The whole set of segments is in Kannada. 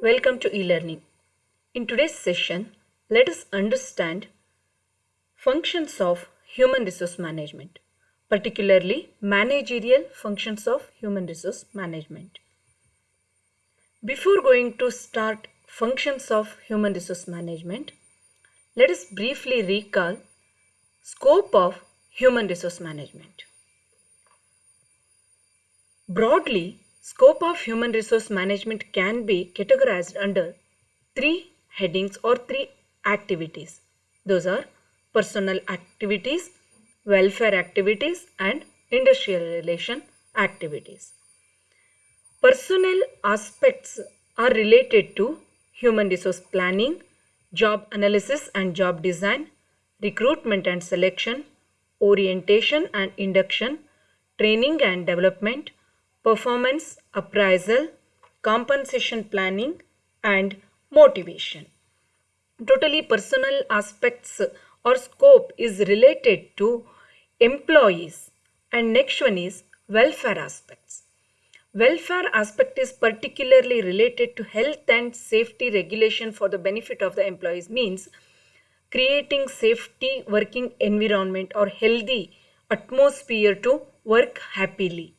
Welcome to e-learning. In today's session, let us understand functions of human resource management, particularly managerial functions of human resource management. Before going to start functions of human resource management, let us briefly recall scope of human resource management. Broadly, scope of human resource management can be categorized under three headings or three activities. Those are personal activities, welfare activities, and industrial relation activities. Personnel aspects are related to human resource planning, job analysis and job design, recruitment and selection, orientation and induction, training and development, performance appraisal, compensation planning, and motivation. Totally, personal aspects or scope is related to employees, and next one is welfare aspects. Welfare aspect is particularly related to health and safety regulation for the benefit of the employees, means creating safety working environment or healthy atmosphere to work happily.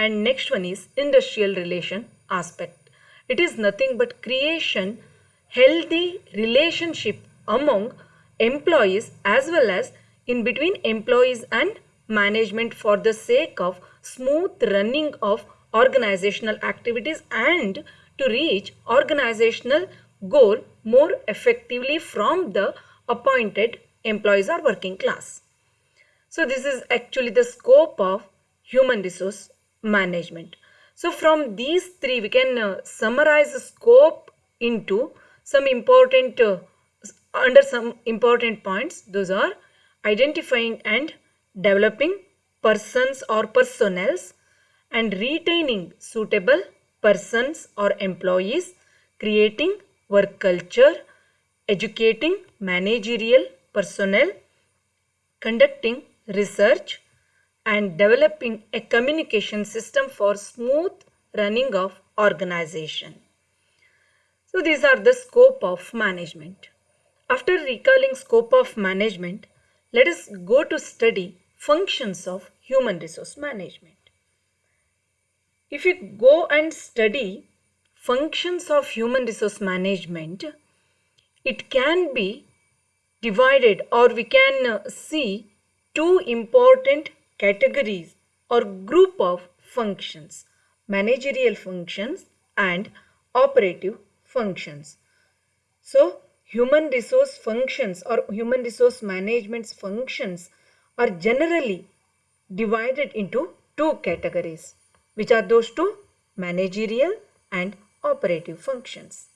And next one is industrial relation aspect. It is nothing but creation healthy relationship among employees as well as in between employees and management for the sake of smooth running of organizational activities and to reach organizational goal more effectively from the appointed employees or working class. So this is actually the scope of human resource management. So from these three we can summarize the scope into some important under some important points. Those are identifying and developing persons or personnels and retaining suitable persons or employees, creating work culture, educating managerial personnel, conducting research, and developing a communication system for smooth running of organization. So these are the scope of management. After recalling scope of management, let us go to study functions of human resource management. If you go and study functions of human resource management, it can be divided or we can see two important categories or group of functions: managerial functions and operative functions. So human resource functions or human resource management's functions are generally divided into two categories, which are those two: managerial and operative functions.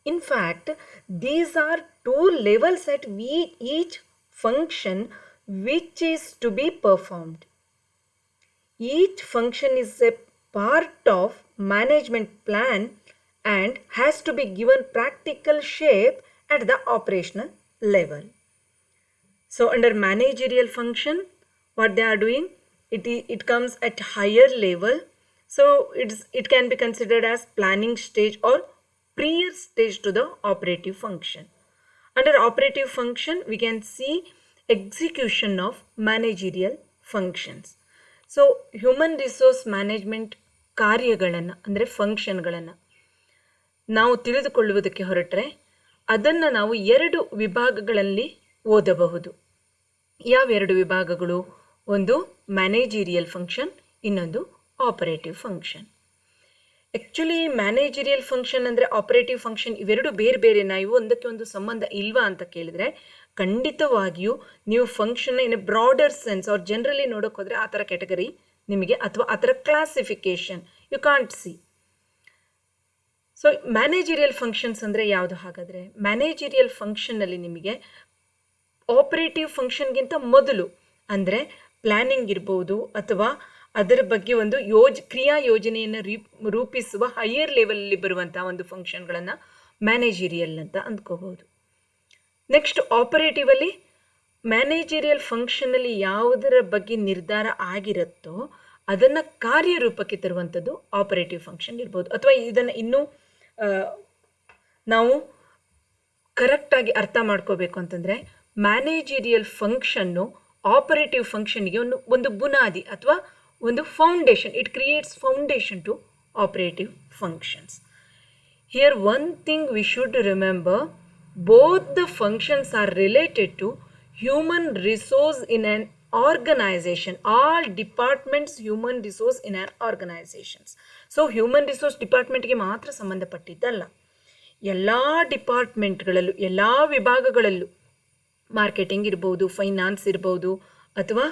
In fact, these are two levels at each function which is to be performed. Each function is a part of management plan and has to be given practical shape at the operational level. So under managerial function, what they are doing, it comes at higher level. So it can be considered as planning stage or prior stage to the operative function. Under operative function, we can see execution of managerial functions. So human resource management ಕಾರ್ಯಗಳನ್ನು ಅಂದರೆ ಫಂಕ್ಷನ್ಗಳನ್ನು ನಾವು ತಿಳಿದುಕೊಳ್ಳುವುದಕ್ಕೆ ಹೊರಟ್ರೆ ಅದನ್ನು ನಾವು ಎರಡು ವಿಭಾಗಗಳಲ್ಲಿ ಓದಬಹುದು. ಯಾವೆರಡು ವಿಭಾಗಗಳು? ಒಂದು ಮ್ಯಾನೇಜೀರಿಯಲ್ ಫಂಕ್ಷನ್, ಇನ್ನೊಂದು operative function. Actually managerial function ಅಂದರೆ ಆಪರೇಟಿವ್ ಫಂಕ್ಷನ್ ಇವೆರಡು ಬೇರೆ ಬೇರೆನಾ, ಇವು ಒಂದಕ್ಕೆ ಒಂದು ಸಂಬಂಧ ಇಲ್ವಾ ಅಂತ ಕೇಳಿದರೆ ಖಂಡಿತವಾಗಿಯೂ ನೀವು function in a broader sense ಅವ್ರು ಜನರಲಿ ನೋಡೋಕೆ ಹೋದರೆ ಆ ಥರ ಕ್ಯಾಟಗರಿ ನಿಮಗೆ ಅಥವಾ ಆ ಥರ classification you can't see. So managerial functions ಅಂದರೆ ಯಾವುದು ಹಾಗಾದರೆ? ಮ್ಯಾನೇಜರಿಯಲ್ ಫಂಕ್ಷನ್ನಲ್ಲಿ ನಿಮಗೆ ಆಪರೇಟಿವ್ ಫಂಕ್ಷನ್ಗಿಂತ ಮೊದಲು ಅಂದರೆ ಪ್ಲ್ಯಾನಿಂಗ್ ಇರ್ಬೋದು ಅಥವಾ ಅದರ ಬಗ್ಗೆ ಒಂದು ಕ್ರಿಯಾ ಯೋಜನೆಯನ್ನು ರೂಪಿಸುವ ಹೈಯರ್ ಲೆವೆಲಲ್ಲಿ ಬರುವಂತಹ ಒಂದು ಫಂಕ್ಷನ್ಗಳನ್ನು ಮ್ಯಾನೇಜರಿಯಲ್ ಅಂತ ಅಂದ್ಕೋಬಹುದು. ನೆಕ್ಸ್ಟ್ ಆಪರೇಟಿವಲ್ಲಿ ಮ್ಯಾನೇಜರಿಯಲ್ ಫಂಕ್ಷನಲ್ಲಿ ಯಾವುದರ ಬಗ್ಗೆ ನಿರ್ಧಾರ ಆಗಿರುತ್ತೋ ಅದನ್ನು ಕಾರ್ಯರೂಪಕ್ಕೆ ತರುವಂಥದ್ದು ಆಪರೇಟಿವ್ ಫಂಕ್ಷನ್ ಇರ್ಬೋದು. ಅಥವಾ ಇದನ್ನು ಇನ್ನೂ ನಾವು ಕರೆಕ್ಟಾಗಿ ಅರ್ಥ ಮಾಡ್ಕೋಬೇಕು ಅಂತಂದರೆ ಮ್ಯಾನೇಜೀರಿಯಲ್ ಫಂಕ್ಷನ್ನು ಆಪರೇಟಿವ್ ಫಂಕ್ಷನ್ಗೆ ಒಂದು ಬುನಾದಿ ಅಥವಾ ಒಂದು foundation. It creates foundation to operative functions. Here one thing we should remember, both the functions are related to human resource in an organization. All departments human resource in an organizations. So human resource ಡಿಪಾರ್ಟ್ಮೆಂಟ್ಗೆ ಮಾತ್ರ ಸಂಬಂಧಪಟ್ಟಿದ್ದಲ್ಲ, ಎಲ್ಲ ಡಿಪಾರ್ಟ್ಮೆಂಟ್ಗಳಲ್ಲೂ ಎಲ್ಲ ವಿಭಾಗಗಳಲ್ಲೂ, ಮಾರ್ಕೆಟಿಂಗ್ ಇರ್ಬೋದು, ಫೈನಾನ್ಸ್ ಇರ್ಬೋದು, ಅಥವಾ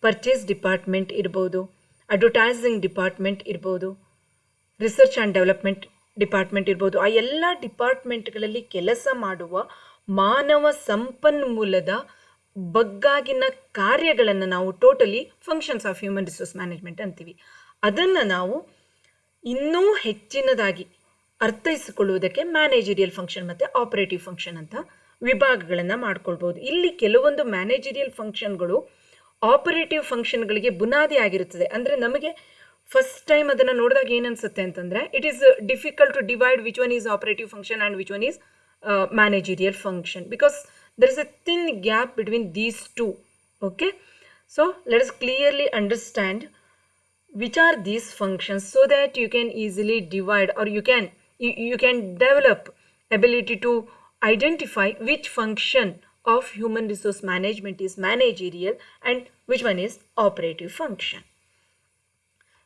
ಪರ್ಚೇಸ್ ಡಿಪಾರ್ಟ್ಮೆಂಟ್ ಇರ್ಬೋದು, ಅಡ್ವರ್ಟೈಸಿಂಗ್ ಡಿಪಾರ್ಟ್ಮೆಂಟ್ ಇರ್ಬೋದು, ರಿಸರ್ಚ್ ಆ್ಯಂಡ್ ಡೆವಲಪ್ಮೆಂಟ್ ಡಿಪಾರ್ಟ್ಮೆಂಟ್ ಇರ್ಬೋದು. ಆ ಎಲ್ಲ ಡಿಪಾರ್ಟ್ಮೆಂಟ್ಗಳಲ್ಲಿ ಕೆಲಸ ಮಾಡುವ ಮಾನವ ಸಂಪನ್ಮೂಲದ ಬಗ್ಗಾಗಿನ ಕಾರ್ಯಗಳನ್ನು ನಾವು totally functions of human resource management ಅಂತೀವಿ. ಅದನ್ನು ನಾವು ಇನ್ನೂ ಹೆಚ್ಚಿನದಾಗಿ ಅರ್ಥೈಸಿಕೊಳ್ಳುವುದಕ್ಕೆ ಮ್ಯಾನೇಜರಿಯಲ್ ಫಂಕ್ಷನ್ ಮತ್ತು ಆಪರೇಟಿವ್ ಫಂಕ್ಷನ್ ಅಂತ ವಿಭಾಗಗಳನ್ನು ಮಾಡ್ಕೊಳ್ಬೋದು. ಇಲ್ಲಿ ಕೆಲವೊಂದು ಮ್ಯಾನೇಜರಿಯಲ್ ಫಂಕ್ಷನ್ಗಳು ಆಪರೇಟಿವ್ ಫಂಕ್ಷನ್ಗಳಿಗೆ ಬುನಾದಿ ಆಗಿರುತ್ತದೆ. ಅಂದರೆ ನಮಗೆ ಫಸ್ಟ್ ಟೈಮ್ ಅದನ್ನು ನೋಡಿದಾಗ ಏನನ್ಸುತ್ತೆ ಅಂತಂದರೆ, it is difficult to divide which one is operative function and which one is managerial function, because there is a thin gap between these two. Okay, so let us clearly understand which are these functions so that you can easily divide, or you can develop ability to identify which function of human resource management is managerial and which one is operative function.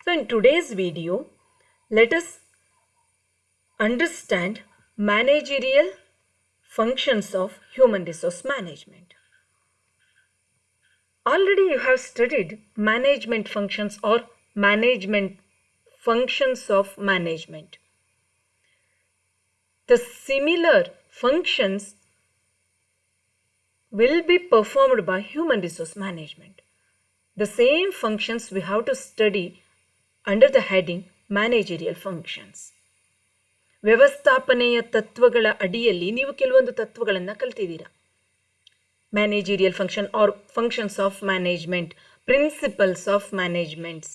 So in today's video, let us understand managerial functions of human resource management. Already you have studied management functions or management functions of management. The similar functions will be performed by human resource management. The same functions we have to study under the heading managerial functions. ವ್ಯವಸ್ಥಾಪನೆಯ ತತ್ವಗಳ ಅಡಿಯಲ್ಲಿ ನೀವು ಕೆಲವೊಂದು ತತ್ವಗಳನ್ನು ಕಲ್ತಿದ್ದೀರಾ. Managerial function are functions of management, principles of managements.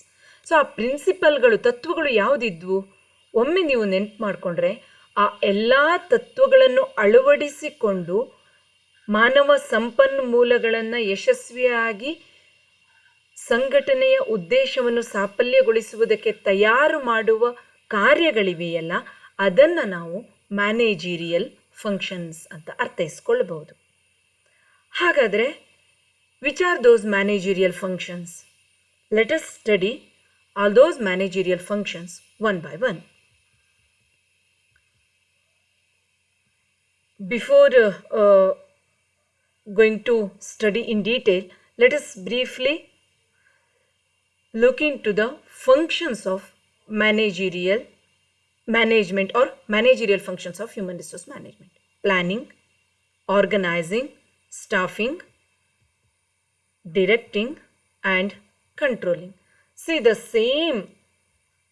So ಆ ಪ್ರಿನ್ಸಿಪಲ್ಗಳು, ತತ್ವಗಳು ಯಾವುದಿದ್ವು ಒಮ್ಮೆ ನೀವು ನೆನ್ಪು ಮಾಡಿಕೊಂಡ್ರೆ, ಆ ಎಲ್ಲ ತತ್ವಗಳನ್ನು ಅಳವಡಿಸಿಕೊಂಡು ಮಾನವ ಸಂಪನ್ಮೂಲಗಳನ್ನು ಯಶಸ್ವಿಯಾಗಿ ಸಂಘಟನೆಯ ಉದ್ದೇಶವನ್ನು ಸಾಫಲ್ಯಗೊಳಿಸುವುದಕ್ಕೆ ತಯಾರು ಮಾಡುವ ಕಾರ್ಯಗಳಿವೆಯಲ್ಲ, ಅದನ್ನು ನಾವು ಮ್ಯಾನೇಜೀರಿಯಲ್ ಫಂಕ್ಷನ್ಸ್ ಅಂತ ಅರ್ಥೈಸ್ಕೊಳ್ಬಹುದು. ಹಾಗಾದರೆ which are those managerial functions? Let us study all those managerial functions one by one. Before going to study in detail, let us briefly look into the functions of management or managerial functions of human resource management: planning, organizing, staffing, directing and controlling. See, the same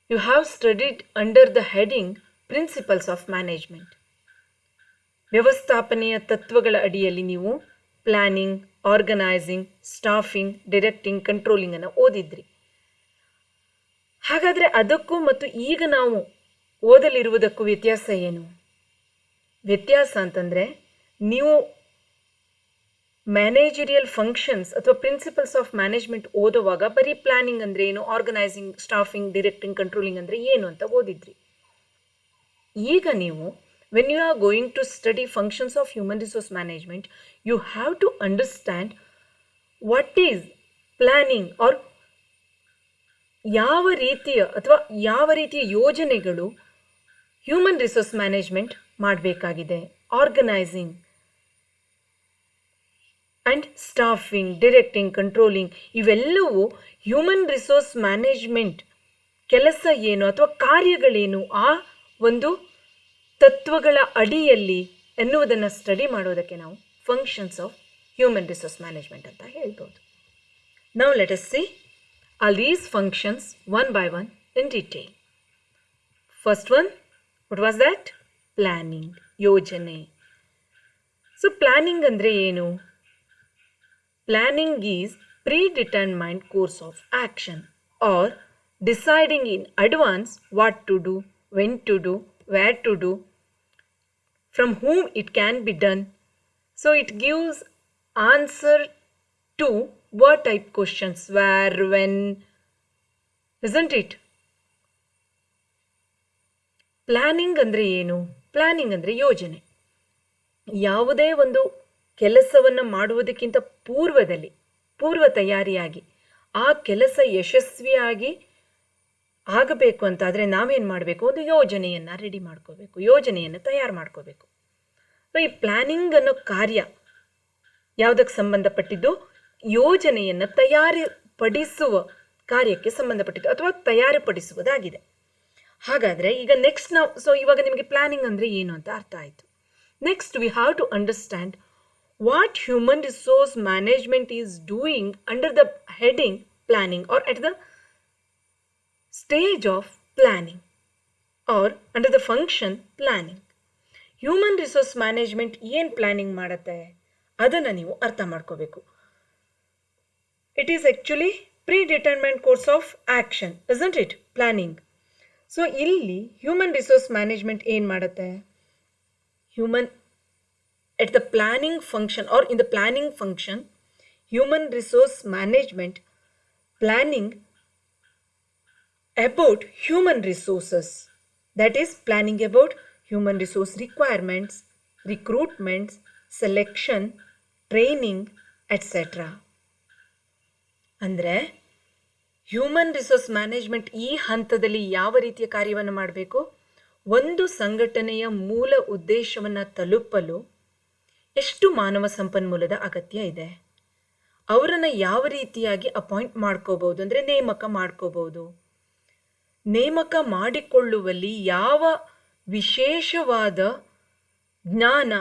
you have studied under the heading principles of management. ವ್ಯವಸ್ಥಾಪನೆಯ ತತ್ವಗಳ ಅಡಿಯಲ್ಲಿ ನೀವು planning, organising, staffing, directing, controlling ಅನ್ನು ಓದಿದ್ರಿ. ಹಾಗಾದರೆ ಅದಕ್ಕೂ ಮತ್ತು ಈಗ ನಾವು ಓದಲಿರುವುದಕ್ಕೂ ವ್ಯತ್ಯಾಸ ಏನು? ವ್ಯತ್ಯಾಸ ಅಂತಂದರೆ, ನೀವು ಮ್ಯಾನೇಜರಿಯಲ್ ಫಂಕ್ಷನ್ಸ್ ಅಥವಾ ಪ್ರಿನ್ಸಿಪಲ್ಸ್ ಆಫ್ ಮ್ಯಾನೇಜ್ಮೆಂಟ್ ಓದುವಾಗ ಬರೀ ಪ್ಲಾನಿಂಗ್ ಅಂದರೆ ಏನು, ಆರ್ಗನೈಸಿಂಗ್, ಸ್ಟಾಫಿಂಗ್, ಡೈರೆಕ್ಟಿಂಗ್, ಕಂಟ್ರೋಲಿಂಗ್ ಅಂದರೆ ಏನು ಅಂತ ಓದಿದ್ರಿ. ಈಗ ನೀವು when you are going to study functions of human resource management, you have to understand what is planning, or ಯಾವ ರೀತಿಯ ಯೋಜನೆಗಳು ಹ್ಯೂಮನ್ ರಿಸೋರ್ಸ್ ಮ್ಯಾನೇಜ್ಮೆಂಟ್ ಮಾಡಬೇಕಾಗಿದೆ. Organising and staffing, directing, controlling ಇವೆಲ್ಲವೂ ಹ್ಯೂಮನ್ ರಿಸೋರ್ಸ್ ಮ್ಯಾನೇಜ್ಮೆಂಟ್ ಕೆಲಸ ಏನು ಅಥವಾ ಕಾರ್ಯಗಳೇನು, ಆ ಒಂದು ತತ್ವಗಳ ಅಡಿಯಲ್ಲಿ ಎನ್ನುವುದನ್ನು ಸ್ಟಡಿ ಮಾಡೋದಕ್ಕೆ ನಾವು functions of human resource management ಅಂತ ಹೇಳ್ಬೋದು. Now let us see all these functions one by one in detail. First one, what was that? Planning, ಯೋಜನೆ. So planning ಅಂದರೆ ಏನು? Planning is predetermined course of action or deciding in advance what to do, when to do, where to do, from whom it can be done. So it gives answer to what type questions, where, when, isn't it? Planning ಅಂದರೆ ಏನು? ಪ್ಲಾನಿಂಗ್ ಅಂದರೆ ಯೋಜನೆ. ಯಾವುದೇ ಒಂದು ಕೆಲಸವನ್ನು ಮಾಡುವುದಕ್ಕಿಂತ ಪೂರ್ವ ತಯಾರಿಯಾಗಿ ಆ ಕೆಲಸ ಯಶಸ್ವಿಯಾಗಿ ಆಗಬೇಕು ಅಂತಾದರೆ ನಾವೇನು ಮಾಡಬೇಕು? ಒಂದು ಯೋಜನೆಯನ್ನು ರೆಡಿ ಮಾಡ್ಕೋಬೇಕು, ಯೋಜನೆಯನ್ನು ತಯಾರು ಮಾಡ್ಕೋಬೇಕು. ಸೊ ಈ ಪ್ಲಾನಿಂಗ್ ಅನ್ನೋ ಕಾರ್ಯ ಯಾವುದಕ್ಕೆ ಸಂಬಂಧಪಟ್ಟಿದ್ದು? ಯೋಜನೆಯನ್ನು ತಯಾರಿಪಡಿಸುವ ಕಾರ್ಯಕ್ಕೆ ಸಂಬಂಧಪಟ್ಟಿದ್ದು ಅಥವಾ ತಯಾರಿಪಡಿಸುವುದಾಗಿದೆ. ಹಾಗಾದರೆ ಈಗ ನೆಕ್ಸ್ಟ್ ಇವಾಗ ನಿಮಗೆ ಪ್ಲಾನಿಂಗ್ ಅಂದರೆ ಏನು ಅಂತ ಅರ್ಥ ಆಯಿತು. Next we have to understand what human resource management is doing under the heading planning or at the stage of planning or under the function planning. Human resource management ಏನು ಪ್ಲಾನಿಂಗ್ ಮಾಡುತ್ತೆ ಅದನ್ನು ನೀವು ಅರ್ಥ ಮಾಡ್ಕೋಬೇಕು. It is actually predetermined course of action, isn't it? Planning. So ಇಲ್ಲಿ ಹ್ಯೂಮನ್ ರಿಸೋರ್ಸ್ ಮ್ಯಾನೇಜ್ಮೆಂಟ್ ಏನು ಮಾಡುತ್ತೆ? Human at the planning function or in the planning function, human resource management planning about human resources, that is planning about human resource requirements, recruitments, selection, training, etc. ಅಂದರೆ ಹ್ಯೂಮನ್ ರಿಸೋರ್ಸ್ ಮ್ಯಾನೇಜ್ಮೆಂಟ್ ಈ ಹಂತದಲ್ಲಿ ಯಾವ ರೀತಿಯ ಕಾರ್ಯವನ್ನು ಮಾಡಬೇಕು? ಒಂದು ಸಂಘಟನೆಯ ಮೂಲ ಉದ್ದೇಶವನ್ನು ತಲುಪಲು ಎಷ್ಟು ಮಾನವ ಸಂಪನ್ಮೂಲದ ಅಗತ್ಯ ಇದೆ, ಅವರನ್ನು ಯಾವ ರೀತಿಯಾಗಿ ಅಪಾಯಿಂಟ್ ಮಾಡ್ಕೋಬಹುದು, ಅಂದರೆ ನೇಮಕ ಮಾಡ್ಕೋಬಹುದು, ನೇಮಕ ಮಾಡಿಕೊಳ್ಳುವಲ್ಲಿ ಯಾವ ವಿಶೇಷವಾದ ಜ್ಞಾನ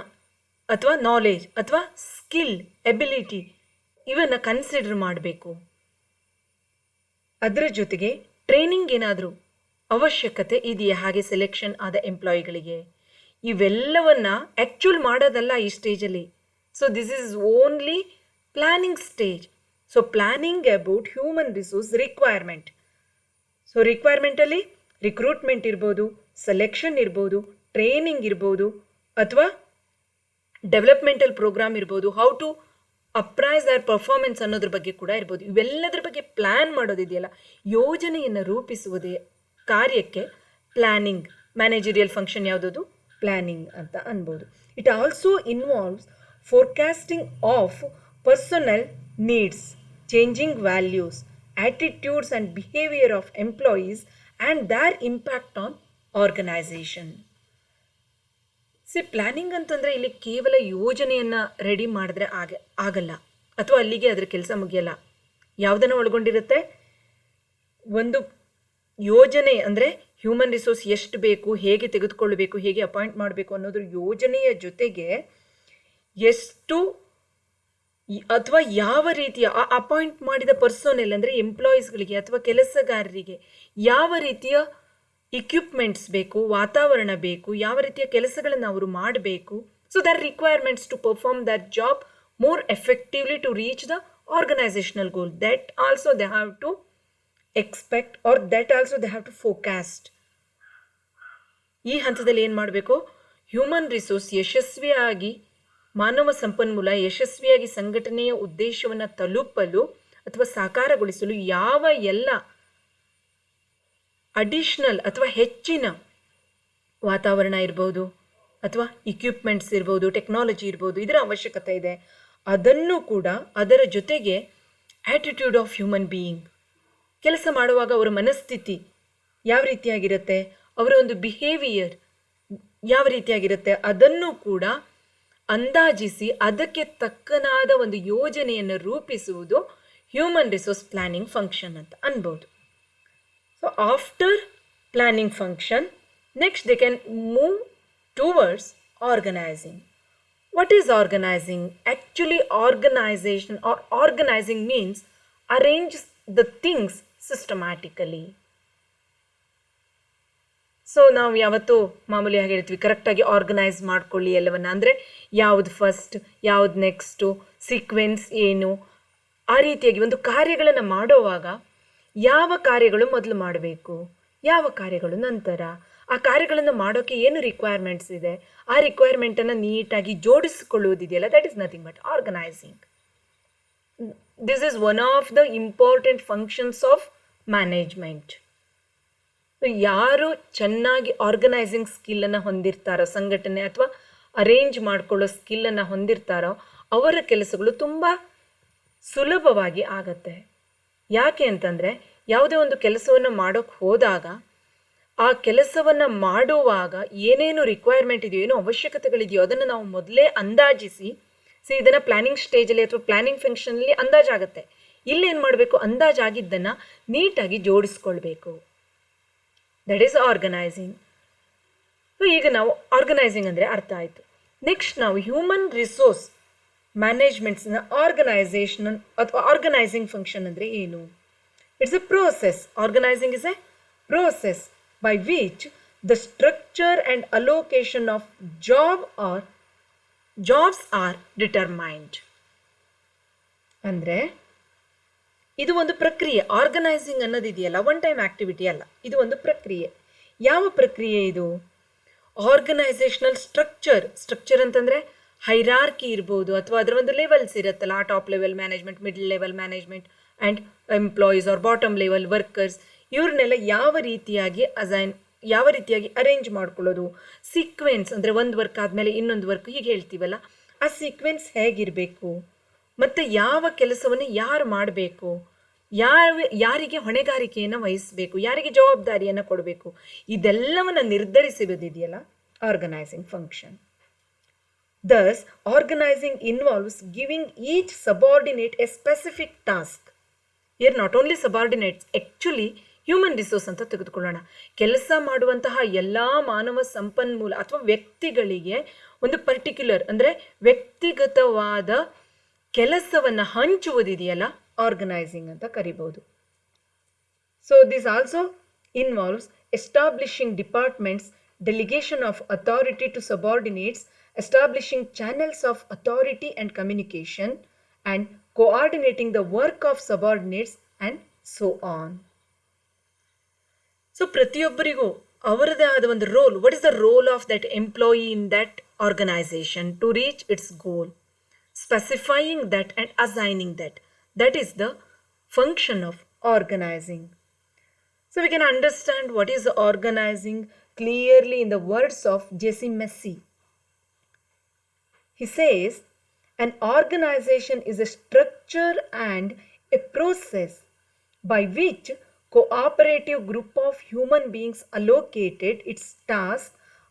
ಅಥವಾ ನಾಲೆಜ್ ಅಥವಾ ಸ್ಕಿಲ್, ಎಬಿಲಿಟಿ ಇವನ್ನು ಕನ್ಸಿಡರ್ ಮಾಡಬೇಕು. ಅದರ ಜೊತೆಗೆ ಟ್ರೈನಿಂಗ್ ಏನಾದರೂ ಅವಶ್ಯಕತೆ ಇದೆಯಾ ಹಾಗೆ ಸೆಲೆಕ್ಷನ್ ಆದ ಎಂಪ್ಲಾಯಿಗಳಿಗೆ, ಇವೆಲ್ಲವನ್ನ ಆ್ಯಕ್ಚುಲ್ ಮಾಡೋದಲ್ಲ ಈ ಸ್ಟೇಜಲ್ಲಿ. So this is only planning stage. So planning about human resource requirement. So ರಿಕ್ವೈರ್ಮೆಂಟಲ್ಲಿ ರಿಕ್ರೂಟ್ಮೆಂಟ್ ಇರ್ಬೋದು, ಸೆಲೆಕ್ಷನ್ ಇರ್ಬೋದು, ಟ್ರೈನಿಂಗ್ ಇರ್ಬೋದು, ಅಥವಾ ಡೆವಲಪ್ಮೆಂಟಲ್ ಪ್ರೋಗ್ರಾಮ್ ಇರ್ಬೋದು, how to appraise their performance ಅನ್ನೋದ್ರ ಬಗ್ಗೆ ಕೂಡ ಇರ್ಬೋದು. ಇವೆಲ್ಲದರ ಬಗ್ಗೆ ಪ್ಲ್ಯಾನ್ ಮಾಡೋದಿದೆಯಲ್ಲ, ಯೋಜನೆಯನ್ನು ರೂಪಿಸುವುದೇ ಕಾರ್ಯಕ್ಕೆ ಪ್ಲ್ಯಾನಿಂಗ್, ಮ್ಯಾನೇಜರಿಯಲ್ ಫಂಕ್ಷನ್ ಯಾವುದದು? ಪ್ಲ್ಯಾನಿಂಗ್ ಅಂತ ಅನ್ಬೋದು. It also involves forecasting of personal needs, changing values, attitudes and behavior of employees and their impact on organization. Planning ಅಂತಂದರೆ ಇಲ್ಲಿ ಕೇವಲ ಯೋಜನೆಯನ್ನು ರೆಡಿ ಮಾಡಿದ್ರೆ ಆಗಲ್ಲ, ಅಥವಾ ಅಲ್ಲಿಗೆ ಅದರ ಕೆಲಸ ಮುಗಿಯಲ್ಲ. ಯಾವುದನ್ನು ಒಳಗೊಂಡಿರುತ್ತೆ? ಒಂದು ಯೋಜನೆ ಅಂದರೆ ಹ್ಯೂಮನ್ ರಿಸೋರ್ಸ್ ಎಷ್ಟು ಬೇಕು, ಹೇಗೆ ತೆಗೆದುಕೊಳ್ಳಬೇಕು, ಹೇಗೆ ಅಪಾಯಿಂಟ್ ಮಾಡಬೇಕು ಅನ್ನೋದ್ರ ಯೋಜನೆಯ ಜೊತೆಗೆ ಎಷ್ಟು ಅಥವಾ ಯಾವ ರೀತಿಯ ಅಪಾಯಿಂಟ್ ಮಾಡಿದ ಪರ್ಸೋನೆಲ್ ಅಂದರೆ ಎಂಪ್ಲಾಯೀಸ್ಗಳಿಗೆ ಅಥವಾ ಕೆಲಸಗಾರರಿಗೆ ಯಾವ ರೀತಿಯ ಇಕ್ವಿಪ್ಮೆಂಟ್ಸ್ ಬೇಕು, ವಾತಾವರಣ ಬೇಕು, ಯಾವ ರೀತಿಯ ಕೆಲಸಗಳನ್ನು ಅವರು ಮಾಡಬೇಕು. So their requirements to perform their job more effectively to reach the organizational goal. That also they have to expect or that also they have to forecast. ಈ ಹಂತದಲ್ಲಿ ಏನು ಮಾಡಬೇಕು? ಹ್ಯೂಮನ್ ರಿಸೋರ್ಸ್ ಯಶಸ್ವಿಯಾಗಿ, ಮಾನವ ಸಂಪನ್ಮೂಲ ಯಶಸ್ವಿಯಾಗಿ ಸಂಘಟನೆಯ ಉದ್ದೇಶವನ್ನು ತಲುಪಲು ಅಥವಾ ಸಾಕಾರಗೊಳಿಸಲು ಯಾವ ಎಲ್ಲ ಅಡಿಷನಲ್ ಅಥವಾ ಹೆಚ್ಚಿನ ವಾತಾವರಣ ಇರ್ಬೋದು, ಅಥವಾ ಇಕ್ವಿಪ್ಮೆಂಟ್ಸ್ ಇರ್ಬೋದು, ಟೆಕ್ನಾಲಜಿ ಇರ್ಬೋದು, ಇದರ ಅವಶ್ಯಕತೆ ಇದೆ. ಅದನ್ನು ಕೂಡ ಅದರ ಜೊತೆಗೆ ಆ್ಯಟಿಟ್ಯೂಡ್ ಆಫ್ ಹ್ಯೂಮನ್ ಬೀಯಿಂಗ್, ಕೆಲಸ ಮಾಡುವಾಗ ಅವರ ಮನಸ್ಥಿತಿ ಯಾವ ರೀತಿಯಾಗಿರುತ್ತೆ, ಅವರ ಒಂದು ಬಿಹೇವಿಯರ್ ಯಾವ ರೀತಿಯಾಗಿರುತ್ತೆ, ಅದನ್ನು ಕೂಡ ಅಂದಾಜಿಸಿ ಅದಕ್ಕೆ ತಕ್ಕನಾದ ಒಂದು ಯೋಜನೆಯನ್ನು ರೂಪಿಸುವುದು ಹ್ಯೂಮನ್ ರಿಸೋರ್ಸ್ ಪ್ಲಾನಿಂಗ್ ಫಂಕ್ಷನ್ ಅಂತ ಅನ್ಬೋದು. So after planning function, next they can move towards organising. What is organizing? Actually, organization or organizing means arrange the things systematically. So ನಾವು ಯಾವತ್ತೂ ಮಾಮೂಲಿಯಾಗಿ ಹೇಳ್ತೀವಿ, ಕರೆಕ್ಟಾಗಿ ಆರ್ಗನೈಸ್ ಮಾಡ್ಕೊಳ್ಳಿ ಎಲ್ಲವನ್ನ. ಅಂದರೆ ಯಾವುದು ಫಸ್ಟ್, ಯಾವುದು ನೆಕ್ಸ್ಟು, ಸೀಕ್ವೆನ್ಸ್ ಏನು, ಆ ರೀತಿಯಾಗಿ ಒಂದು ಕಾರ್ಯಗಳನ್ನು ಮಾಡುವಾಗ ಯಾವ ಕಾರ್ಯಗಳು ಮೊದಲು ಮಾಡಬೇಕು, ಯಾವ ಕಾರ್ಯಗಳು ನಂತರ, ಆ ಕಾರ್ಯಗಳನ್ನು ಮಾಡೋಕ್ಕೆ ಏನು ರಿಕ್ವೈರ್ಮೆಂಟ್ಸ್ ಇದೆ, ಆ ರಿಕ್ವೈರ್ಮೆಂಟನ್ನು ನೀಟಾಗಿ ಜೋಡಿಸಿಕೊಳ್ಳುವುದಿದೆಯಲ್ಲ, that is nothing but organizing. This is one of the important functions of management. ಯಾರು ಚೆನ್ನಾಗಿ ಆರ್ಗನೈಸಿಂಗ್ ಸ್ಕಿಲ್ಲನ್ನು ಹೊಂದಿರ್ತಾರೋ, ಸಂಘಟನೆ ಅಥವಾ ಅರೇಂಜ್ ಮಾಡಿಕೊಳ್ಳೋ ಸ್ಕಿಲ್ಲನ್ನು ಹೊಂದಿರ್ತಾರೋ, ಅವರ ಕೆಲಸಗಳು ತುಂಬ ಸುಲಭವಾಗಿ ಆಗತ್ತೆ. ಯಾಕೆ ಅಂತಂದರೆ, ಯಾವುದೇ ಒಂದು ಕೆಲಸವನ್ನು ಮಾಡೋಕ್ಕೆ ಹೋದಾಗ ಆ ಕೆಲಸವನ್ನು ಮಾಡುವಾಗ ಏನೇನು ರಿಕ್ವೈರ್ಮೆಂಟ್ ಇದೆಯೋ, ಏನೋ ಅವಶ್ಯಕತೆಗಳಿದೆಯೋ ಅದನ್ನು ನಾವು ಮೊದಲೇ ಅಂದಾಜಿಸಿ, ಇದನ್ನು ಪ್ಲ್ಯಾನಿಂಗ್ ಸ್ಟೇಜಲ್ಲಿ ಅಥವಾ ಪ್ಲ್ಯಾನಿಂಗ್ ಫಂಕ್ಷನಲ್ಲಿ ಅಂದಾಜಾಗುತ್ತೆ. ಇಲ್ಲೇನು ಮಾಡಬೇಕು, ಅಂದಾಜಾಗಿದ್ದನ್ನು ನೀಟಾಗಿ ಜೋಡಿಸ್ಕೊಳ್ಬೇಕು. That is organising. ಈಗ ನಾವು ಆರ್ಗನೈಸಿಂಗ್ ಅಂದರೆ ಅರ್ಥ ಆಯಿತು. ನೆಕ್ಸ್ಟ್ ನಾವು ಹ್ಯೂಮನ್ ರಿಸೋರ್ಸ್ ಮ್ಯಾನೇಜ್ಮೆಂಟ್ಸ್ನ ಆರ್ಗನೈಸೇಷನ್ ಅಥವಾ ಆರ್ಗನೈಸಿಂಗ್ ಫಂಕ್ಷನ್ ಅಂದರೆ ಏನು? It's a process. Organising is a process by which the structure and allocation of jobs are determined. ಅಂದರೆ ಇದು ಒಂದು ಪ್ರಕ್ರಿಯೆ. ಆರ್ಗನೈಸಿಂಗ್ ಅನ್ನೋದಿದೆಯಲ್ಲ, ಒನ್ ಟೈಮ್ ಆಕ್ಟಿವಿಟಿ ಅಲ್ಲ, ಇದು ಒಂದು ಪ್ರಕ್ರಿಯೆ. ಯಾವ ಪ್ರಕ್ರಿಯೆ ಇದು? ಆರ್ಗನೈಸೇಷನಲ್ ಸ್ಟ್ರಕ್ಚರ್ ಅಂತಂದರೆ ಹೈರಾರ್ಕಿ ಇರ್ಬೋದು, ಅಥವಾ ಅದರ ಒಂದು ಲೆವೆಲ್ಸ್ ಇರುತ್ತಲ್ಲ, top level management, middle level management and employees R bottom level workers. ಇವ್ರನ್ನೆಲ್ಲ ಯಾವ ರೀತಿಯಾಗಿ ಅರೇಂಜ್ ಮಾಡ್ಕೊಳ್ಳೋದು, ಸೀಕ್ವೆನ್ಸ್ ಅಂದರೆ ಒಂದು ವರ್ಕ್ ಆದಮೇಲೆ ಇನ್ನೊಂದು ವರ್ಕ್ ಹೀಗೆ ಹೇಳ್ತೀವಲ್ಲ, ಆ ಸೀಕ್ವೆನ್ಸ್ ಹೇಗಿರಬೇಕು, ಮತ್ತು ಯಾವ ಕೆಲಸವನ್ನು ಯಾರು ಮಾಡಬೇಕು, ಯಾರಿಗೆ ಹೊಣೆಗಾರಿಕೆಯನ್ನು ವಹಿಸಬೇಕು, ಯಾರಿಗೆ ಜವಾಬ್ದಾರಿಯನ್ನು ಕೊಡಬೇಕು, ಇದೆಲ್ಲವನ್ನು ನಿರ್ಧರಿಸುವುದಿದೆಯಲ್ಲ organizing function. Thus, organizing involves giving each subordinate a specific task. Here not only subordinates, actually human resource ಅಂತ ತೆಗೆದುಕೊಳ್ಳೋಣ. ಕೆಲಸ ಮಾಡುವಂತಹ ಎಲ್ಲ ಮಾನವ ಸಂಪನ್ಮೂಲ ಅಥವಾ ವ್ಯಕ್ತಿಗಳಿಗೆ ಒಂದು ಪರ್ಟಿಕ್ಯುಲರ್ ಅಂದರೆ ವ್ಯಕ್ತಿಗತವಾದ ಕೆಲಸವನ್ನು ಹಂಚುವುದಿದೆಯಲ್ಲ, ಆರ್ಗನೈಸಿಂಗ್ ಅಂತ ಕರಿಬಹುದು. So this also involves establishing departments, delegation of authority to subordinates, establishing channels of authority and communication, and coordinating the work of subordinates, and so on. So ಪ್ರತಿಯೊಬ್ಬರಿಗೂ ಅವರದೇ ಆದ ಒಂದು role. What is the role of that employee in that organisation to reach its goal? Specifying that and assigning that. That is the function of organising. So we can understand what is organizing clearly in the words of J.C. Massey. He says, an organization is a structure and a process by which cooperative group of human beings allocated its task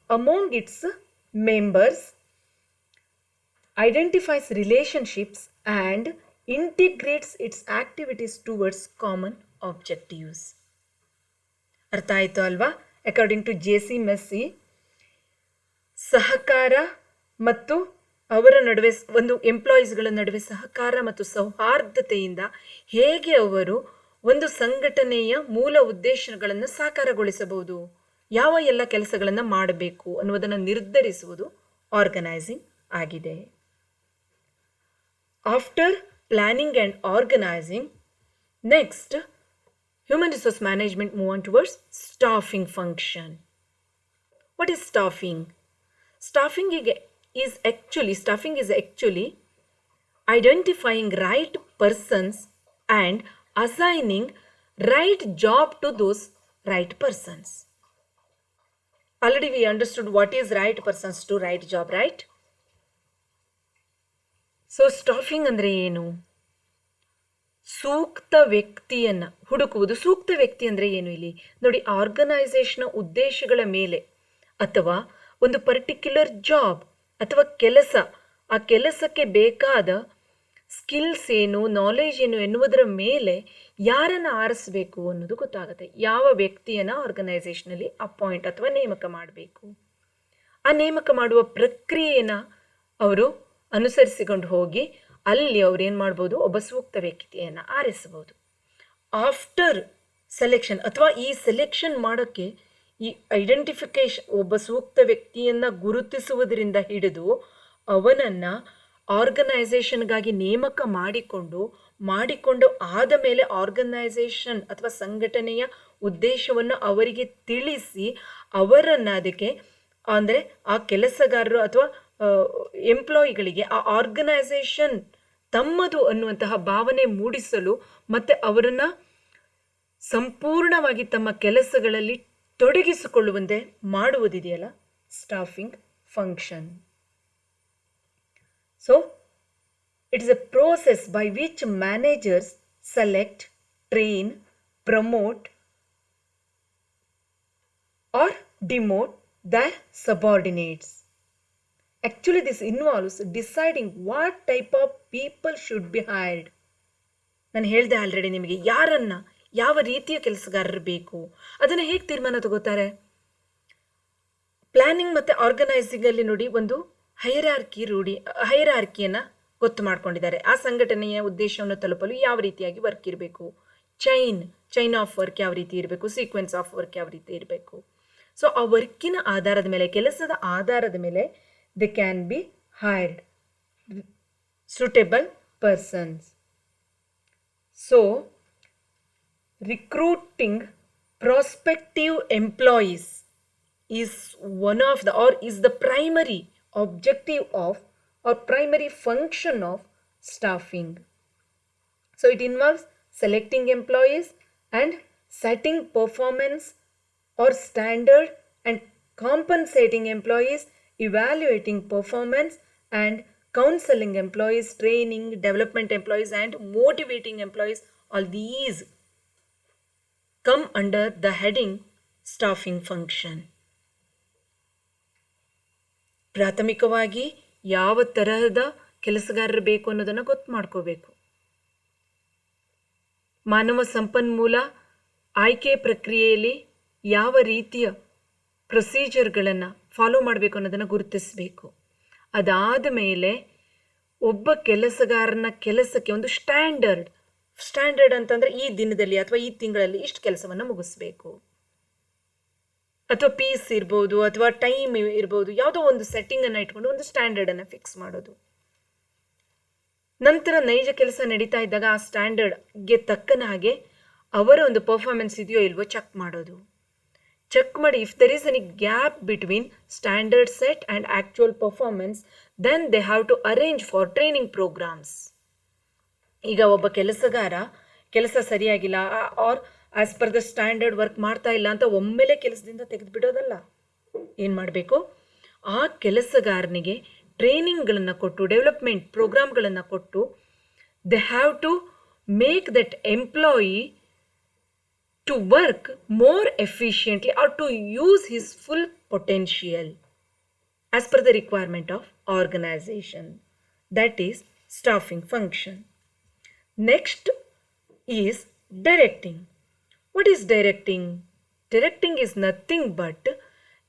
among its members, identifies relationships, and integrates its activities towards common objectives. ಅರ್ಥ ಆಯಿತು ಅಲ್ವಾ? According to J.C. Massey, ಸಹಕಾರ ಮತ್ತು ಅವರ ನಡುವೆ ಒಂದು ಎಂಪ್ಲಾಯೀಸ್ಗಳ ನಡುವೆ ಸಹಕಾರ ಮತ್ತು ಸೌಹಾರ್ದತೆಯಿಂದ ಹೇಗೆ ಅವರು ಒಂದು ಸಂಘಟನೆಯ ಮೂಲ ಉದ್ದೇಶಗಳನ್ನು ಸಾಕಾರಗೊಳಿಸಬಹುದು, ಯಾವ ಎಲ್ಲ ಕೆಲಸಗಳನ್ನು ಮಾಡಬೇಕು ಅನ್ನುವುದನ್ನು ನಿರ್ಧರಿಸುವುದು ಆರ್ಗನೈಸಿಂಗ್ ಆಗಿದೆ. After planning and organising, next human resource management move on towards staffing function. What is staffing? Staffing is actually identifying right persons and assigning right job to those right persons. Already we understood what is right persons to right job, right? So staffing ಅಂದ್ರೆ ಏನು? ಸೂಕ್ತ ವ್ಯಕ್ತಿಯನ್ನು ಹುಡುಕುವುದು. ಸೂಕ್ತ ವ್ಯಕ್ತಿ ಅಂದರೆ ಏನು? ಇಲ್ಲಿ ನೋಡಿ, ಆರ್ಗನೈಸೇಷನ್ ಉದ್ದೇಶಗಳ ಮೇಲೆ ಅಥವಾ ಒಂದು ಪರ್ಟಿಕ್ಯುಲರ್ ಜಾಬ್ ಅಥವಾ ಕೆಲಸ, ಆ ಕೆಲಸಕ್ಕೆ ಬೇಕಾದ ಸ್ಕಿಲ್ಸ್ ಏನು, ನಾಲೆಜ್ ಏನು ಎನ್ನುವುದರ ಮೇಲೆ ಯಾರನ್ನು ಆರಿಸಬೇಕು ಅನ್ನೋದು ಗೊತ್ತಾಗುತ್ತೆ. ಯಾವ ವ್ಯಕ್ತಿಯನ್ನು ಆರ್ಗನೈಸೇಷನಲ್ಲಿ ಅಪಾಯಿಂಟ್ ಅಥವಾ ನೇಮಕ ಮಾಡಬೇಕು, ಆ ನೇಮಕ ಮಾಡುವ ಪ್ರಕ್ರಿಯೆಯನ್ನು ಅವರು ಅನುಸರಿಸಿಕೊಂಡು ಹೋಗಿ ಅಲ್ಲಿ ಅವ್ರೇನು ಮಾಡ್ಬೋದು, ಒಬ್ಬ ಸೂಕ್ತ ವ್ಯಕ್ತಿಯನ್ನು ಆರಿಸ್ಬೋದು. ಆಫ್ಟರ್ ಸೆಲೆಕ್ಷನ್ ಅಥವಾ ಈ ಸೆಲೆಕ್ಷನ್ ಮಾಡೋಕ್ಕೆ ಈ ಐಡೆಂಟಿಫಿಕೇಶನ್, ಒಬ್ಬ ಸೂಕ್ತ ವ್ಯಕ್ತಿಯನ್ನು ಗುರುತಿಸುವುದರಿಂದ ಹಿಡಿದು ಅವನನ್ನು ಆರ್ಗನೈಸೇಷನ್ಗಾಗಿ ನೇಮಕ ಮಾಡಿಕೊಂಡು ಆದ ಮೇಲೆ ಆರ್ಗನೈಸೇಷನ್ ಅಥವಾ ಸಂಘಟನೆಯ ಉದ್ದೇಶವನ್ನು ಅವರಿಗೆ ತಿಳಿಸಿ ಅವರನ್ನು ಅದಕ್ಕೆ ಅಂದರೆ ಆ ಕೆಲಸಗಾರರು ಅಥವಾ ಎಂಪ್ಲಾಯಿಗಳಿಗೆ ಆ ಆರ್ಗನೈಸೇಷನ್ ತಮ್ಮದು ಅನ್ನುವಂತಹ ಭಾವನೆ ಮೂಡಿಸಲು ಮತ್ತು ಅವರನ್ನು ಸಂಪೂರ್ಣವಾಗಿ ತಮ್ಮ ಕೆಲಸಗಳಲ್ಲಿ ತೊಡಗಿಸಿಕೊಳ್ಳುವಂತೆ ಮಾಡುವುದಿದೆಯಲ್ಲ staffing function. So it is a process by which managers select, train, promote or demote their subordinates. Actually, this involves deciding what type of people should be hired. ನಾನು ಹೇಳಿದೆ ಆಲ್ರೆಡಿ ನಿಮಗೆ ಯಾರನ್ನ ಯಾವ ರೀತಿಯ ಕೆಲಸಗಾರರು ಬೇಕು ಅದನ್ನು ಹೇಗೆ ತೀರ್ಮಾನ ತಗೋತಾರೆ. ಪ್ಲಾನಿಂಗ್ ಮತ್ತು ಆರ್ಗನೈಸಿಂಗಲ್ಲಿ ನೋಡಿ ಒಂದು ಹೈರಾರ್ಕಿಯನ್ನು ಗೊತ್ತು ಮಾಡ್ಕೊಂಡಿದ್ದಾರೆ. ಆ ಸಂಘಟನೆಯ ಉದ್ದೇಶವನ್ನು ತಲುಪಲು ಯಾವ ರೀತಿಯಾಗಿ ವರ್ಕ್ ಇರಬೇಕು, ಚೈನ್ ಆಫ್ ವರ್ಕ್ ಯಾವ ರೀತಿ ಇರಬೇಕು, ಸೀಕ್ವೆನ್ಸ್ ಆಫ್ ವರ್ಕ್ ಯಾವ ರೀತಿ ಇರಬೇಕು. ಸೊ ಆ ವರ್ಕಿನ ಆಧಾರದ ಮೇಲೆ, ಕೆಲಸದ ಆಧಾರದ ಮೇಲೆ they can be hired suitable persons. So recruiting prospective employees is one of the or is the primary objective of or primary function of staffing. So it involves selecting employees and setting performance or standard and compensating employees, evaluating performance and counseling employees, training, development employees and motivating employees. All these come under the heading staffing function. ಪ್ರಾಥಮಿಕವಾಗಿ ಯಾವ ತರಹದ ಕೆಲಸಗಾರರು ಬೇಕು ಅನ್ನೋದನ್ನು ಗೊತ್ತು ಮಾಡ್ಕೋಬೇಕು. ಮಾನವ ಸಂಪನ್ಮೂಲ ಆಯ್ಕೆ ಪ್ರಕ್ರಿಯೆಯಲ್ಲಿ ಯಾವ ರೀತಿಯ ಪ್ರೊಸೀಜರ್ಗಳನ್ನು ಫಾಲೋ ಮಾಡಬೇಕು ಅನ್ನೋದನ್ನು ಗುರುತಿಸಬೇಕು. ಅದಾದ ಮೇಲೆ ಒಬ್ಬ ಕೆಲಸಗಾರನ ಕೆಲಸಕ್ಕೆ ಒಂದು ಸ್ಟ್ಯಾಂಡರ್ಡ್ ಅಂತಂದರೆ ಈ ದಿನದಲ್ಲಿ ಅಥವಾ ಈ ತಿಂಗಳಲ್ಲಿ ಇಷ್ಟು ಕೆಲಸವನ್ನು ಮುಗಿಸ್ಬೇಕು, ಅಥವಾ ಪೀಸ್ ಇರ್ಬೋದು ಅಥವಾ ಟೈಮ್ ಇರ್ಬೋದು, ಯಾವುದೋ ಒಂದು ಸೆಟ್ಟಿಂಗನ್ನು ಇಟ್ಕೊಂಡು ಒಂದು ಸ್ಟ್ಯಾಂಡರ್ಡನ್ನು ಫಿಕ್ಸ್ ಮಾಡೋದು. ನಂತರ ನೈಜ ಕೆಲಸ ನಡೀತಾ ಇದ್ದಾಗ ಆ ಸ್ಟ್ಯಾಂಡರ್ಡ್ಗೆ ತಕ್ಕನ ಹಾಗೆ ಅವರ ಒಂದು ಪರ್ಫಾರ್ಮೆನ್ಸ್ ಇದೆಯೋ ಇಲ್ವೋ ಚೆಕ್ ಮಾಡೋದು. ಚೆಕ್ ಮಾಡಿ if there is any gap between standard set and actual performance then they have to arrange for training programmes. ಈಗ ಒಬ್ಬ ಕೆಲಸಗಾರ ಕೆಲಸ ಸರಿಯಾಗಿಲ್ಲ or as per the standard work ಮಾಡ್ತಾ ಇಲ್ಲ ಅಂತ ಒಮ್ಮೆಲೆ ಕೆಲಸದಿಂದ ತೆಗೆದು ಬಿಡೋದಲ್ಲ. ಏನು ಮಾಡಬೇಕು, ಆ ಕೆಲಸಗಾರನಿಗೆ ಟ್ರೈನಿಂಗ್ಗಳನ್ನು ಕೊಟ್ಟು, ಡೆವಲಪ್ಮೆಂಟ್ ಪ್ರೋಗ್ರಾಮ್ಗಳನ್ನು ಕೊಟ್ಟು, they have to make that employee to work more efficiently or to use his full potential as per the requirement of organization. That is staffing function. Next is directing. What is directing? Directing is nothing but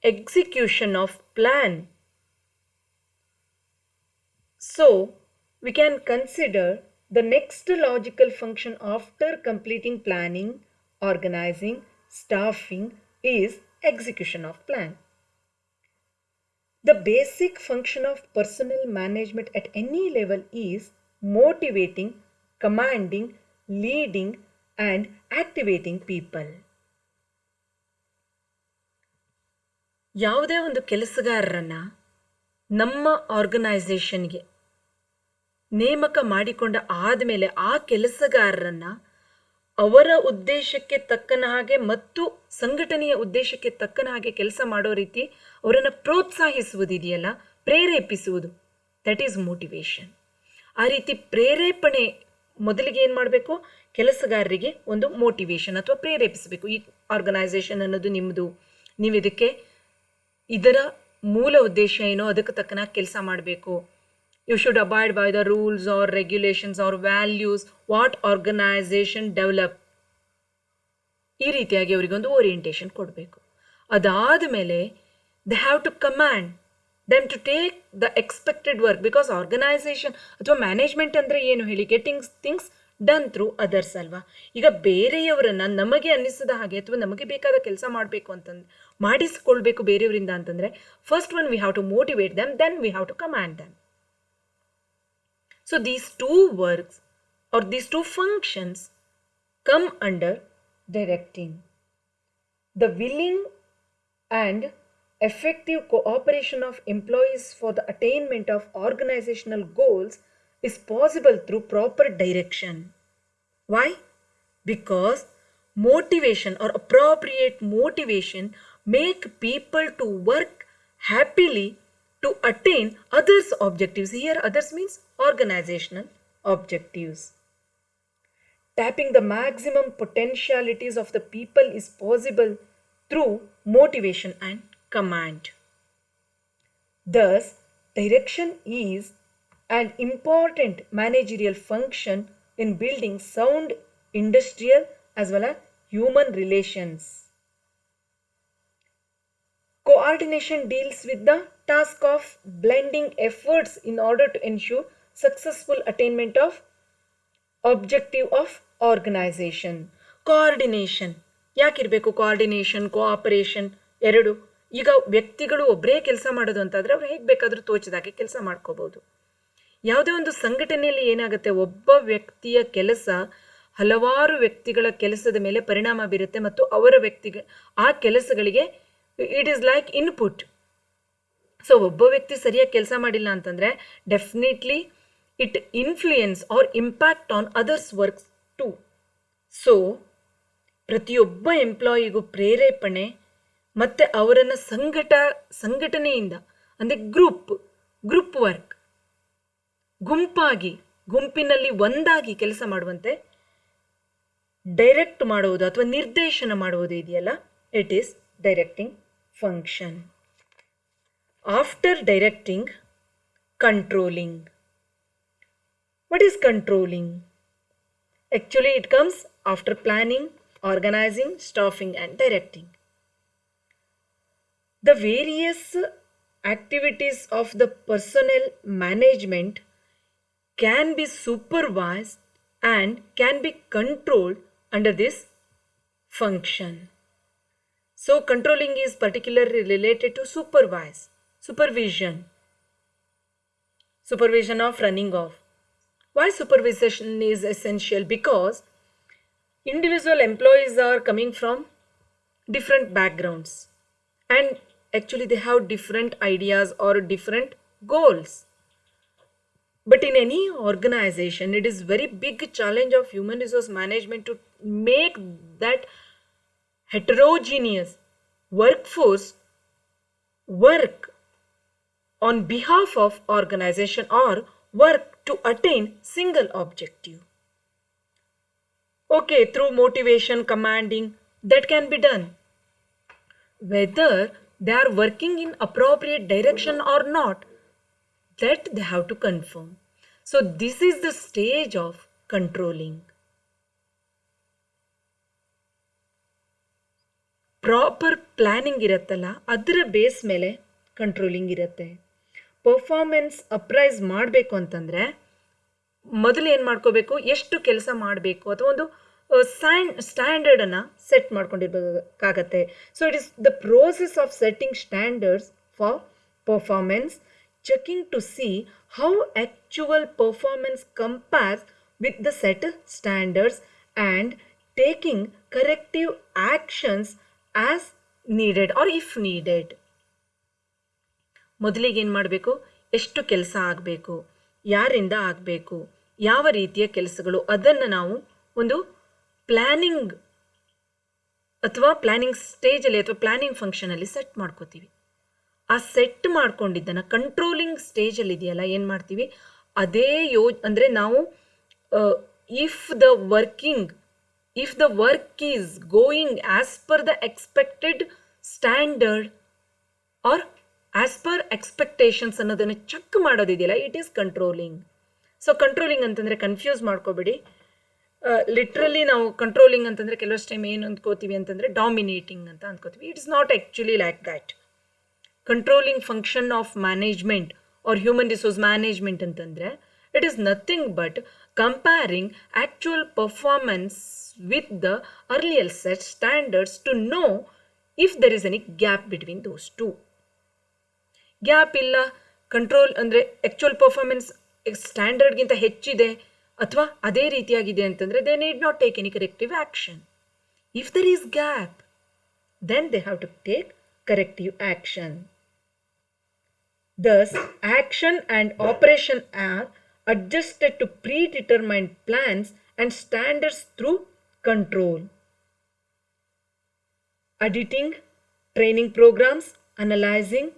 execution of plan. So we can consider the next logical function after completing planning, organizing, staffing is execution of plan. The basic function of personnel management at any level is motivating, commanding, leading and activating people. ಯಾವುದೇ ಒಂದು ಕೆಲಸಗಾರರನ್ನು ನಮ್ಮ ಆರ್ಗನೈಸೇಷನ್ಗೆ ನೇಮಕ ಮಾಡಿಕೊಂಡ ಆದಮೇಲೆ ಆ ಕೆಲಸಗಾರರನ್ನು ಅವರ ಉದ್ದೇಶಕ್ಕೆ ತಕ್ಕನ ಹಾಗೆ ಮತ್ತು ಸಂಘಟನೆಯ ಉದ್ದೇಶಕ್ಕೆ ತಕ್ಕನ ಹಾಗೆ ಕೆಲಸ ಮಾಡೋ ರೀತಿ ಅವರನ್ನು ಪ್ರೋತ್ಸಾಹಿಸುವುದಿದೆಯಲ್ಲ, ಪ್ರೇರೇಪಿಸುವುದು, ದಟ್ ಈಸ್ ಮೋಟಿವೇಶನ್. ಆ ರೀತಿ ಪ್ರೇರೇಪಣೆ ಮೊದಲಿಗೆ ಏನು ಮಾಡಬೇಕು, ಕೆಲಸಗಾರರಿಗೆ ಒಂದು ಮೋಟಿವೇಶನ್ ಅಥವಾ ಪ್ರೇರೇಪಿಸಬೇಕು. ಈ ಆರ್ಗನೈಸೇಷನ್ ಅನ್ನೋದು ನಿಮ್ಮದು, ನೀವು ಇದರ ಮೂಲ ಉದ್ದೇಶ ಏನೋ ಅದಕ್ಕೆ ತಕ್ಕನಾಗಿ ಕೆಲಸ ಮಾಡಬೇಕು. You should abide by the rules or regulations or values what organization develop. ಈ ರೀತಿಯಾಗಿ ಅವರಿಗೊಂದು ಓರಿಯೆಂಟೇಷನ್ ಕೊಡಬೇಕು. ಅದಾದ ಮೇಲೆ they have to command them to take the expected work, because organisation ಅಥವಾ ಮ್ಯಾನೇಜ್ಮೆಂಟ್ ಅಂದರೆ ಏನು ಹೇಳಿ, getting things done through others ಅಲ್ವಾ. ಈಗ ಬೇರೆಯವರನ್ನು ನಮಗೆ ಅನ್ನಿಸಿದ ಹಾಗೆ ಅಥವಾ ನಮಗೆ ಬೇಕಾದ ಕೆಲಸ ಮಾಡಬೇಕು ಅಂತಂದು ಮಾಡಿಸ್ಕೊಳ್ಬೇಕು ಬೇರೆಯವರಿಂದ ಅಂತಂದರೆ, first one we have to motivate them, then we have to command them. So these two works or these two functions come under directing. The willing and effective cooperation of employees for the attainment of organizational goals is possible through proper direction. Why? Because motivation or appropriate motivation make people to work happily to attain others' objectives. Here others means organizational objectives. Tapping the maximum potentialities of the people is possible through motivation and command. Thus, direction is an important managerial function in building sound industrial as well as human relations. Coordination deals with the task of blending efforts in order to ensure successful attainment of objective of organization. Coordination ಯಾಕಿರಬೇಕು? ಕೋಆರ್ಡಿನೇಷನ್, ಕೋಆಪರೇಷನ್ ಎರಡು. ಈಗ ವ್ಯಕ್ತಿಗಳು ಒಬ್ಬರೇ ಕೆಲಸ ಮಾಡೋದು ಅಂತಾದರೆ ಅವ್ರು ಹೇಗೆ ಬೇಕಾದರೂ ತೋಚಿದಾಗೆ ಕೆಲಸ ಮಾಡ್ಕೋಬಹುದು. ಯಾವುದೇ ಒಂದು ಸಂಘಟನೆಯಲ್ಲಿ ಏನಾಗುತ್ತೆ, ಒಬ್ಬ ವ್ಯಕ್ತಿಯ ಕೆಲಸ ಹಲವಾರು ವ್ಯಕ್ತಿಗಳ ಕೆಲಸದ ಮೇಲೆ ಪರಿಣಾಮ ಬೀರುತ್ತೆ ಮತ್ತು ಅವರ ಆ ಕೆಲಸಗಳಿಗೆ it is like input. So ಒಬ್ಬ ವ್ಯಕ್ತಿ ಸರಿಯಾಗಿ ಕೆಲಸ ಮಾಡಿಲ್ಲ ಅಂತಂದರೆ definitely it influence or impact on others works too. So ಪ್ರತಿಯೊಬ್ಬ ಎಂಪ್ಲಾಯಿಗೂ ಪ್ರೇರೇಪಣೆ ಮತ್ತು ಅವರನ್ನು ಸಂಘಟನೆಯಿಂದ ಅಂದರೆ ಗ್ರೂಪ್ ವರ್ಕ್, ಗುಂಪಿನಲ್ಲಿ ಒಂದಾಗಿ ಕೆಲಸ ಮಾಡುವಂತೆ ಡೈರೆಕ್ಟ್ ಮಾಡುವುದು ಅಥವಾ ನಿರ್ದೇಶನ ಮಾಡುವುದು ಇದೆಯಲ್ಲ, it is directing function. After directing, controlling. What is controlling? Actually, it comes after planning, organizing, staffing and directing. The various activities of the personnel management can be supervised and can be controlled under this function. So, controlling is particularly related to supervision of running of. Why supervision is essential? Because individual employees are coming from different backgrounds and actually they have different ideas or different goals. But in any organization, it is very big challenge of human resource management to make that heterogeneous workforce work on behalf of organization or work to attain single objective. Okay, through motivation, commanding, that can be done. Whether they are working in appropriate direction or not, that they have to confirm. So this is the stage of controlling. Proper planning ಇರುತ್ತಲ್ಲ, ಅದರ ಬೇಸ್ ಮೇಲೆ ಕಂಟ್ರೋಲಿಂಗ್ ಇರುತ್ತೆ. ಪರ್ಫಾರ್ಮೆನ್ಸ್ ಅಪ್ರೈಸ್ ಮಾಡಬೇಕು ಅಂತಂದರೆ ಮೊದಲು ಏನು ಮಾಡ್ಕೋಬೇಕು, ಎಷ್ಟು ಕೆಲಸ ಮಾಡಬೇಕು ಅಥವಾ ಒಂದು ಸ್ಟ್ಯಾಂಡರ್ಡನ್ನು ಸೆಟ್ ಮಾಡ್ಕೊಂಡಿರ್ಬೇಕಾಗತ್ತೆ. So it is the process of setting standards for performance, checking to see how actual performance compares with the set standards and taking corrective actions as needed or if needed. ಮೊದಲಿಗೆ ಏನು ಮಾಡಬೇಕು, ಎಷ್ಟು ಕೆಲಸ ಆಗಬೇಕು, ಯಾರಿಂದ ಆಗಬೇಕು, ಯಾವ ರೀತಿಯ ಕೆಲಸಗಳು, ಅದನ್ನು ನಾವು ಒಂದು ಪ್ಲ್ಯಾನಿಂಗ್ ಅಥವಾ ಪ್ಲ್ಯಾನಿಂಗ್ ಸ್ಟೇಜಲ್ಲಿ ಅಥವಾ ಪ್ಲ್ಯಾನಿಂಗ್ ಫಂಕ್ಷನಲ್ಲಿ ಸೆಟ್ ಮಾಡ್ಕೋತೀವಿ. ಆ ಸೆಟ್ ಮಾಡ್ಕೊಂಡಿದ್ದನ್ನು ಕಂಟ್ರೋಲಿಂಗ್ ಸ್ಟೇಜಲ್ಲಿ ಇದೆಯಲ್ಲ, ಏನು ಮಾಡ್ತೀವಿ, ಅದೇ ಅಂದರೆ ನಾವು if the work is going as per the expected standard or as per expectations ಅನ್ನೋದನ್ನು ಚೆಕ್ ಮಾಡೋದಿದೆಯಲ್ಲ, it is controlling. So controlling ಅಂತಂದರೆ ಕನ್ಫ್ಯೂಸ್ ಮಾಡ್ಕೋಬೇಡಿ. ಲಿಟ್ರಲಿ ನಾವು ಕಂಟ್ರೋಲಿಂಗ್ ಅಂತಂದರೆ ಕೆಲವಷ್ಟು ಟೈಮ್ ಏನು ಅಂದ್ಕೋತೀವಿ ಅಂತಂದರೆ ಡಾಮಿನೇಟಿಂಗ್ ಅಂತ ಅಂದ್ಕೋತೀವಿ. It is not actually like that. Controlling function of management or human resource management ಅಂತಂದರೆ it is nothing but comparing actual performance with the earlier set standards to know if there is any gap between those two. Gap ಇಲ್ಲ, ಕಂಟ್ರೋಲ್ ಅಂದರೆ ಆ್ಯಕ್ಚುಯಲ್ ಪರ್ಫಾರ್ಮೆನ್ಸ್ ಸ್ಟ್ಯಾಂಡರ್ಡ್ಗಿಂತ ಹೆಚ್ಚಿದೆ ಅಥವಾ ಅದೇ ರೀತಿಯಾಗಿದೆ ಅಂತಂದರೆ they need not take any corrective action. If there is gap, then they have to take corrective action. Thus, action and operation are adjusted to predetermined plans and standards through control. Auditing, training programs, analyzing,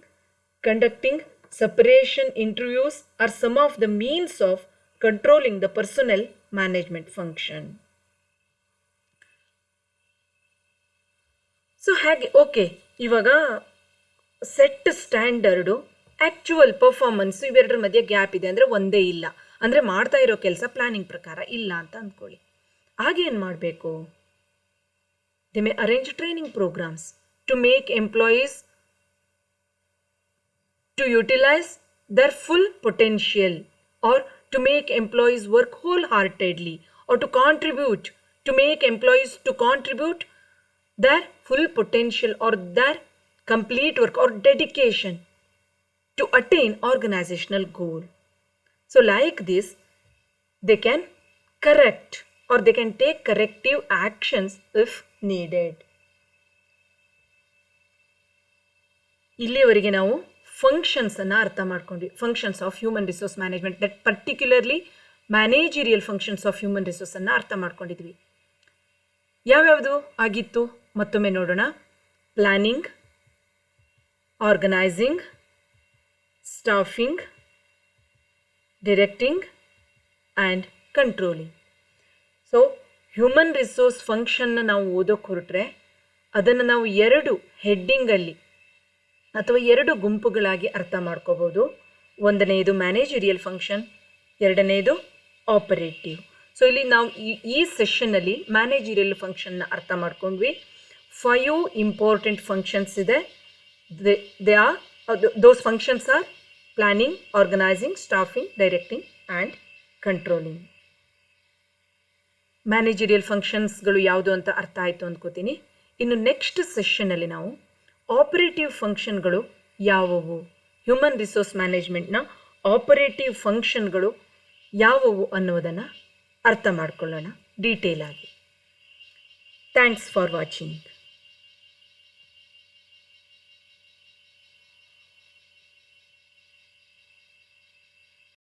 conducting separation interviews are some of the means of controlling the personnel management function. So ಹಾಗೆ ಓಕೆ, ಇವಾಗ ಸೆಟ್ ಸ್ಟ್ಯಾಂಡರ್ಡು ಆ್ಯಕ್ಚುವಲ್ ಪರ್ಫಾರ್ಮೆನ್ಸ್ ಇವೆರಡರ ಮಧ್ಯೆ ಗ್ಯಾಪ್ ಇದೆ, ಅಂದರೆ ಒಂದೇ ಇಲ್ಲ, ಅಂದರೆ ಮಾಡ್ತಾ ಇರೋ ಕೆಲಸ ಪ್ಲಾನಿಂಗ್ ಪ್ರಕಾರ ಇಲ್ಲ ಅಂತ ಅಂದ್ಕೊಳ್ಳಿ. ಹಾಗೆ ಏನು ಮಾಡಬೇಕು? They may arrange training programmes to make employees to utilize their full potential, or to make employees work wholeheartedly, or to make employees to contribute their full potential or their complete work or dedication to attain organizational goal. So like this, they can correct or they can take corrective actions if needed. ಇಲ್ಲಿಯವರೆಗೆ ನಾವು ಫಂಕ್ಷನ್ಸನ್ನು ಅರ್ಥ ಮಾಡ್ಕೊಂಡ್ವಿ. Functions of human resource management, that particularly managerial functions of human ರಿಸೋರ್ಸನ್ನು ಅರ್ಥ ಮಾಡ್ಕೊಂಡಿದ್ವಿ. ಯಾವ್ಯಾವುದು ಆಗಿತ್ತು ಮತ್ತೊಮ್ಮೆ ನೋಡೋಣ. Planning, organising, staffing, directing and controlling. So human resource ಫಂಕ್ಷನ್ನ ನಾವು ಓದೋಕೆ ಹೊರಟ್ರೆ ಅದನ್ನು ನಾವು ಎರಡು ಹೆಡ್ಡಿಂಗಲ್ಲಿ ಅಥವಾ ಎರಡು ಗುಂಪುಗಳಾಗಿ ಅರ್ಥ ಮಾಡ್ಕೋಬೋದು. ಒಂದನೆಯದು ಮ್ಯಾನೇಜರಿಯಲ್ ಫಂಕ್ಷನ್, ಎರಡನೆಯದು ಆಪರೇಟಿವ್. ಸೊ ಇಲ್ಲಿ ನಾವು ಈ ಸೆಷನ್ನಲ್ಲಿ ಮ್ಯಾನೇಜರಿಯಲ್ ಫಂಕ್ಷನ್ನ ಅರ್ಥ ಮಾಡ್ಕೊಂಡ್ವಿ. 5 ಇಂಪಾರ್ಟೆಂಟ್ ಫಂಕ್ಷನ್ಸ್ ಇದೆ. Those functions are planning, organising, staffing, directing and controlling. Managerial ಫಂಕ್ಷನ್ಸ್ಗಳು ಯಾವುದು ಅಂತ ಅರ್ಥ ಆಯಿತು ಅಂದ್ಕೋತೀನಿ. ಇನ್ನು ನೆಕ್ಸ್ಟ್ ಸೆಷನ್ನಲ್ಲಿ ನಾವು ಆಪರೇಟಿವ್ ಫಂಕ್ಷನ್ಗಳು ಯಾವುವು, ಹ್ಯೂಮನ್ ರಿಸೋರ್ಸ್ ಮ್ಯಾನೇಜ್ಮೆಂಟ್ನ ಆಪರೇಟಿವ್ ಫಂಕ್ಷನ್ಗಳು ಯಾವುವು ಅನ್ನೋದನ್ನು ಅರ್ಥ ಮಾಡ್ಕೊಳ್ಳೋಣ ಡೀಟೇಲ್ ಆಗಿ. Thanks for watching.